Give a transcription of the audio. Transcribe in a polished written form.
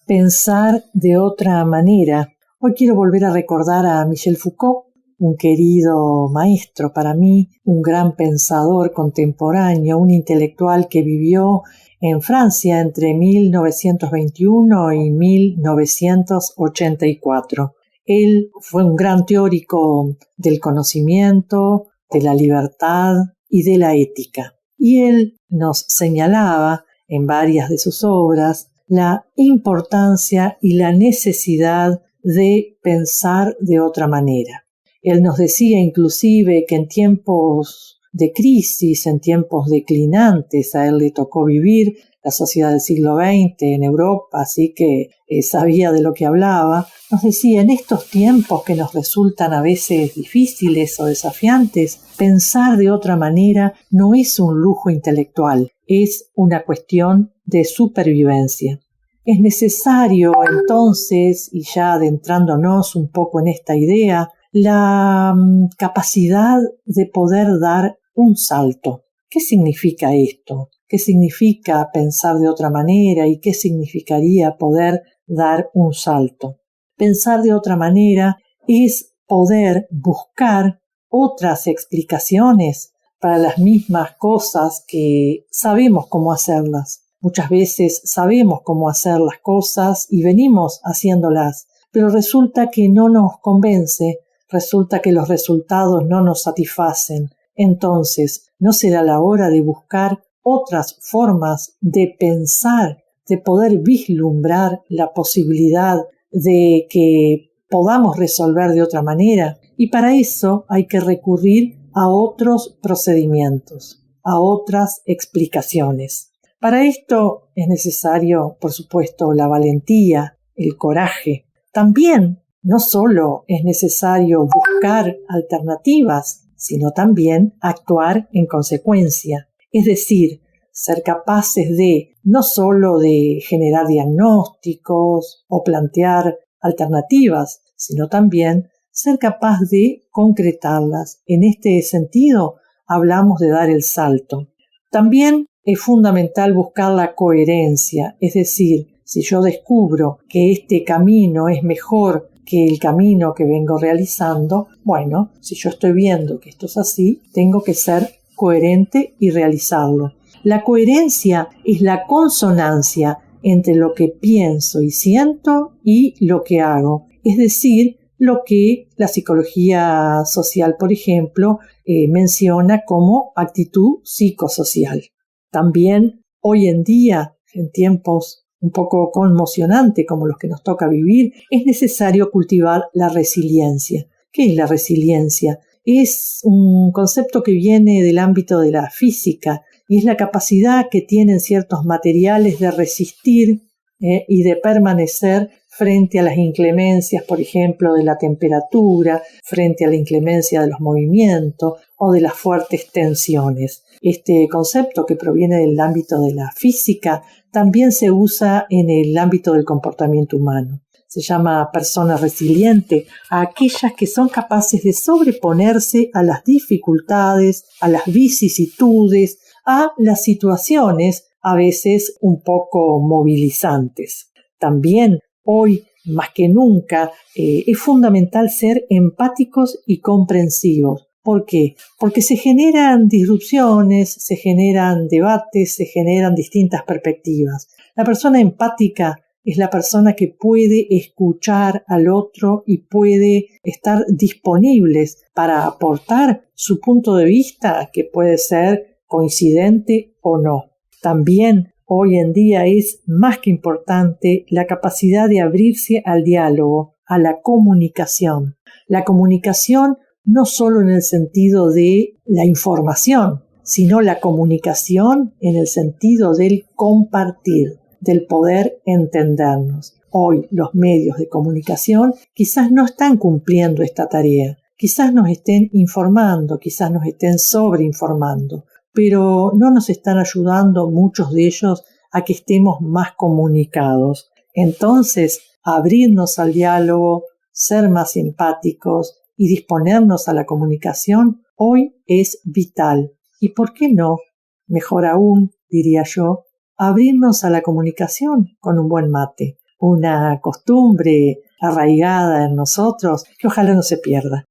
Pensar de otra manera. Hoy quiero volver a recordar a Michel Foucault, un querido maestro para mí, un gran pensador contemporáneo, un intelectual que vivió en Francia entre 1921 y 1984. Él fue un gran teórico del conocimiento, de la libertad y de la ética. Y él nos señalaba en varias de sus obras la importancia y la necesidad de pensar de otra manera. Él nos decía inclusive que en tiempos de crisis, en tiempos declinantes, a él le tocó vivir la sociedad del siglo XX en Europa, así que sabía de lo que hablaba. Nos decía, en estos tiempos que nos resultan a veces difíciles o desafiantes, pensar de otra manera no es un lujo intelectual, es una cuestión de supervivencia. Es necesario entonces, y ya adentrándonos un poco en esta idea, la capacidad de poder dar un salto. ¿Qué significa esto? ¿Qué significa pensar de otra manera y qué significaría poder dar un salto? Pensar de otra manera es poder buscar otras explicaciones para las mismas cosas que sabemos cómo hacerlas. Muchas veces sabemos cómo hacer las cosas y venimos haciéndolas, pero resulta que no nos convence, resulta que los resultados no nos satisfacen. Entonces, ¿no será la hora de buscar otras formas de pensar, de poder vislumbrar la posibilidad de que podamos resolver de otra manera? Y para eso hay que recurrir a otros procedimientos, a otras explicaciones. Para esto es necesario, por supuesto, la valentía, el coraje. También no solo es necesario buscar alternativas, sino también actuar en consecuencia. Es decir, ser capaces de no solo de generar diagnósticos o plantear alternativas, sino también ser capaz de concretarlas. En este sentido, hablamos de dar el salto. También es fundamental buscar la coherencia, es decir, si yo descubro que este camino es mejor que el camino que vengo realizando, bueno, si yo estoy viendo que esto es así, tengo que ser coherente y realizarlo. La coherencia es la consonancia entre lo que pienso y siento y lo que hago, es decir, lo que la psicología social, por ejemplo, menciona como actitud psicosocial. También hoy en día, en tiempos un poco conmocionantes como los que nos toca vivir, es necesario cultivar la resiliencia. ¿Qué es la resiliencia? Es un concepto que viene del ámbito de la física y es la capacidad que tienen ciertos materiales de resistir y de permanecer frente a las inclemencias, por ejemplo, de la temperatura, frente a la inclemencia de los movimientos o de las fuertes tensiones. Este concepto, que proviene del ámbito de la física, también se usa en el ámbito del comportamiento humano. Se llama persona resiliente a aquellas que son capaces de sobreponerse a las dificultades, a las vicisitudes, a las situaciones a veces un poco movilizantes. También hoy, más que nunca, es fundamental ser empáticos y comprensivos. ¿Por qué? Porque se generan disrupciones, se generan debates, se generan distintas perspectivas. La persona empática es la persona que puede escuchar al otro y puede estar disponibles para aportar su punto de vista, que puede ser coincidente o no. También hoy en día es más que importante la capacidad de abrirse al diálogo, a la comunicación. La comunicación no solo en el sentido de la información, sino la comunicación en el sentido del compartir, del poder entendernos. Hoy los medios de comunicación quizás no están cumpliendo esta tarea, quizás nos estén informando, quizás nos estén sobreinformando, pero no nos están ayudando muchos de ellos a que estemos más comunicados. Entonces, abrirnos al diálogo, ser más empáticos y disponernos a la comunicación hoy es vital. ¿Y por qué no? Mejor aún, diría yo, abrirnos a la comunicación con un buen mate. una costumbre arraigada en nosotros que ojalá no se pierda.